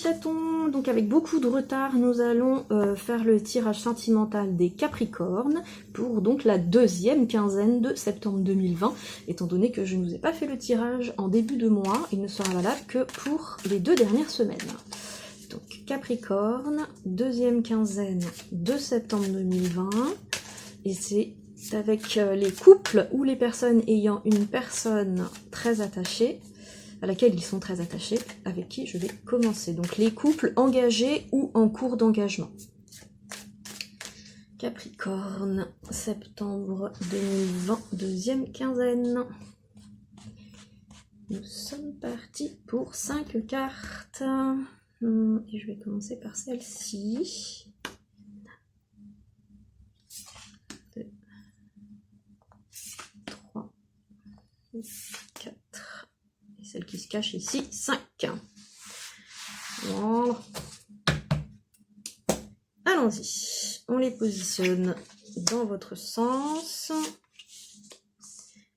chatons, donc avec beaucoup de retard, nous allons faire le tirage sentimental des Capricornes pour donc la deuxième quinzaine de septembre 2020. Étant donné que je ne vous ai pas fait le tirage en début de mois, il ne sera valable que pour les 2 dernières semaines. Donc Capricorne, deuxième quinzaine de septembre 2020, et c'est avec les couples ou les personnes ayant une personne très attachée, à laquelle ils sont très attachés, avec qui je vais commencer. Donc les couples engagés ou en cours d'engagement. Capricorne, septembre 2020, deuxième quinzaine. Nous sommes partis pour 5 cartes. Et je vais commencer par celle-ci. 2, 3, 4. Et celle qui se cache ici, 5. Voilà. Allons-y. On les positionne dans votre sens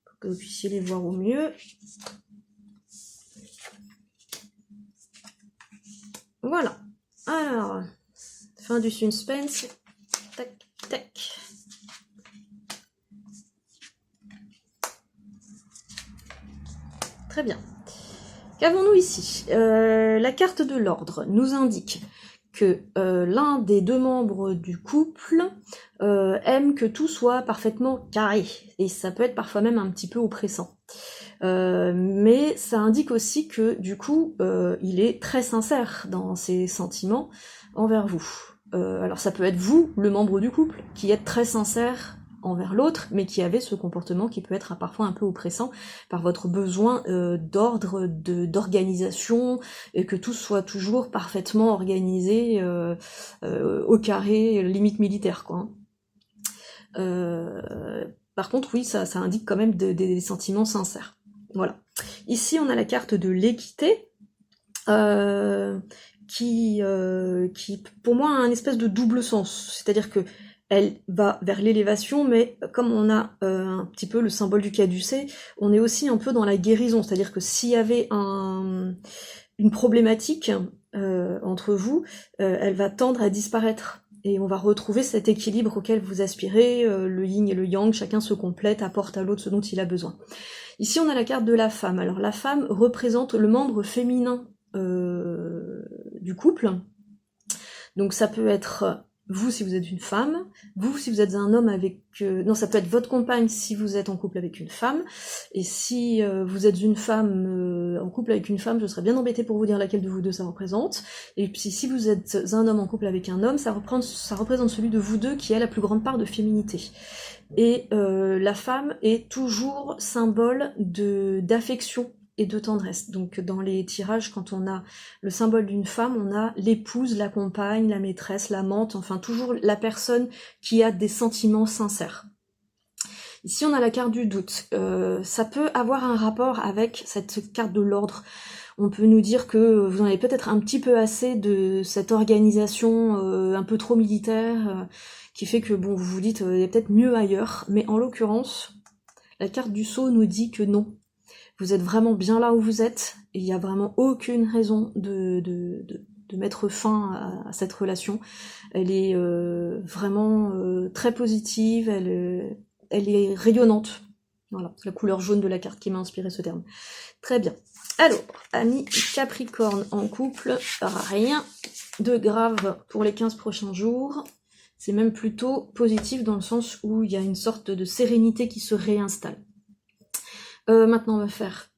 pour que vous puissiez les voir au mieux. Voilà. Alors, fin du suspense. Tac, tac. Très bien. Qu'avons-nous ici? La carte de l'ordre nous indique que l'un des 2 membres du couple aime que tout soit parfaitement carré. Et ça peut être parfois même un petit peu oppressant. Mais ça indique aussi que du coup, il est très sincère dans ses sentiments envers vous. Alors ça peut être vous, le membre du couple, qui êtes très sincère envers l'autre, mais qui avait ce comportement qui peut être parfois un peu oppressant par votre besoin d'ordre, d'organisation, et que tout soit toujours parfaitement organisé au carré, limite militaire, quoi. Par contre, oui, ça indique quand même des sentiments sincères. Voilà. Ici, on a la carte de l'équité, qui, pour moi, a un espèce de double sens. C'est-à-dire que elle va vers l'élévation, mais comme on a un petit peu le symbole du caducée, on est aussi un peu dans la guérison. C'est-à-dire que s'il y avait une problématique entre vous, elle va tendre à disparaître. Et on va retrouver cet équilibre auquel vous aspirez, le yin et le yang, chacun se complète, apporte à l'autre ce dont il a besoin. Ici, on a la carte de la femme. Alors, la femme représente le membre féminin du couple. Donc, ça peut être vous si vous êtes une femme, vous si vous êtes un homme avec... non, ça peut être votre compagne si vous êtes en couple avec une femme, et si vous êtes une femme en couple avec une femme, je serais bien embêtée pour vous dire laquelle de vous deux ça représente, et puis si vous êtes un homme en couple avec un homme, ça représente celui de vous deux qui a la plus grande part de féminité. Et la femme est toujours symbole d'affection et de tendresse. Donc dans les tirages, quand on a le symbole d'une femme, on a l'épouse, la compagne, la maîtresse, l'amante, enfin toujours la personne qui a des sentiments sincères. Ici on a la carte du doute. Ça peut avoir un rapport avec cette carte de l'ordre. On peut nous dire que vous en avez peut-être un petit peu assez de cette organisation un peu trop militaire, qui fait que bon, vous vous dites il y a peut-être mieux ailleurs, mais en l'occurrence, la carte du sceau nous dit que non. Vous êtes vraiment bien là où vous êtes, et il n'y a vraiment aucune raison de mettre fin à cette relation. Elle est vraiment très positive, elle est rayonnante. Voilà, c'est la couleur jaune de la carte qui m'a inspiré ce terme. Très bien. Alors, amis Capricorne en couple, rien de grave pour les 15 prochains jours. C'est même plutôt positif dans le sens où il y a une sorte de sérénité qui se réinstalle. Maintenant, on va faire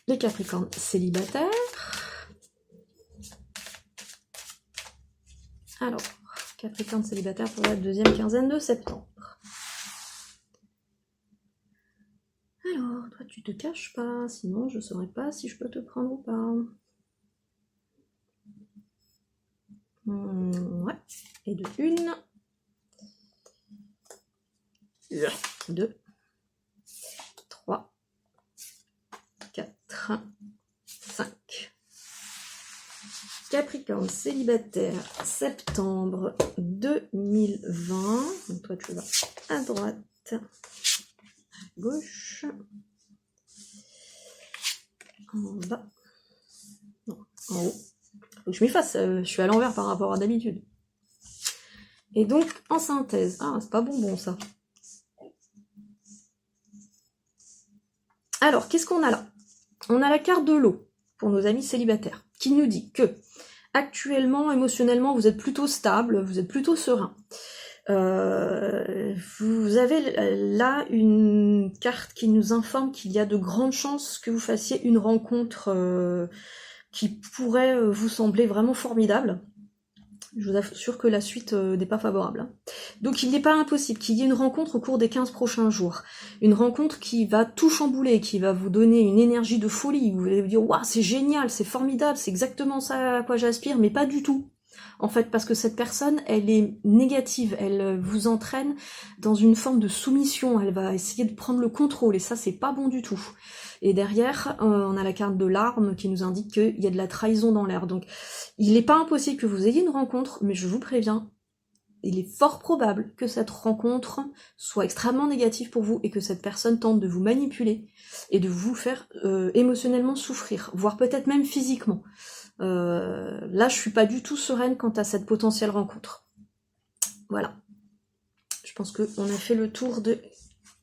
les Capricornes célibataires. Alors, Capricorne célibataire pour la deuxième quinzaine de septembre. Alors, toi, tu te caches pas, sinon je saurais pas si je peux te prendre ou pas. Ouais, et de 1, 2, 3, 4, 5. Capricorne célibataire, septembre 2020. Donc toi, tu vas à droite, à gauche, en bas, non, en haut. Faut que je m'y fasse, je suis à l'envers par rapport à d'habitude. Et donc, en synthèse, ah, c'est pas bonbon ça. Alors, qu'est-ce qu'on a là? On a la carte de l'eau, pour nos amis célibataires, qui nous dit que, actuellement, émotionnellement, vous êtes plutôt stable, vous êtes plutôt serein. Vous avez là une carte qui nous informe qu'il y a de grandes chances que vous fassiez une rencontre qui pourrait vous sembler vraiment formidable. Je vous assure que la suite n'est pas favorable. Hein. Donc il n'est pas impossible qu'il y ait une rencontre au cours des 15 prochains jours. Une rencontre qui va tout chambouler, qui va vous donner une énergie de folie. Vous allez vous dire, waouh, c'est génial, c'est formidable, c'est exactement ça à quoi j'aspire, mais pas du tout. En fait, parce que cette personne, elle est négative, elle vous entraîne dans une forme de soumission, elle va essayer de prendre le contrôle, et ça, c'est pas bon du tout. Et derrière, on a la carte de l'arme qui nous indique qu'il y a de la trahison dans l'air. Donc, il n'est pas impossible que vous ayez une rencontre, mais je vous préviens, il est fort probable que cette rencontre soit extrêmement négative pour vous et que cette personne tente de vous manipuler et de vous faire émotionnellement souffrir, voire peut-être même physiquement. Là, je suis pas du tout sereine quant à cette potentielle rencontre. Voilà. Je pense qu'on a fait le tour de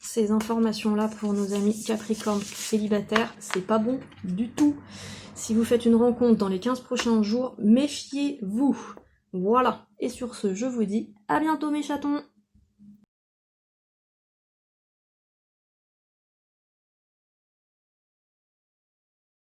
ces informations-là pour nos amis Capricorne célibataires. C'est pas bon du tout. Si vous faites une rencontre dans les 15 prochains jours, méfiez-vous. Voilà. Et sur ce, je vous dis à bientôt mes chatons.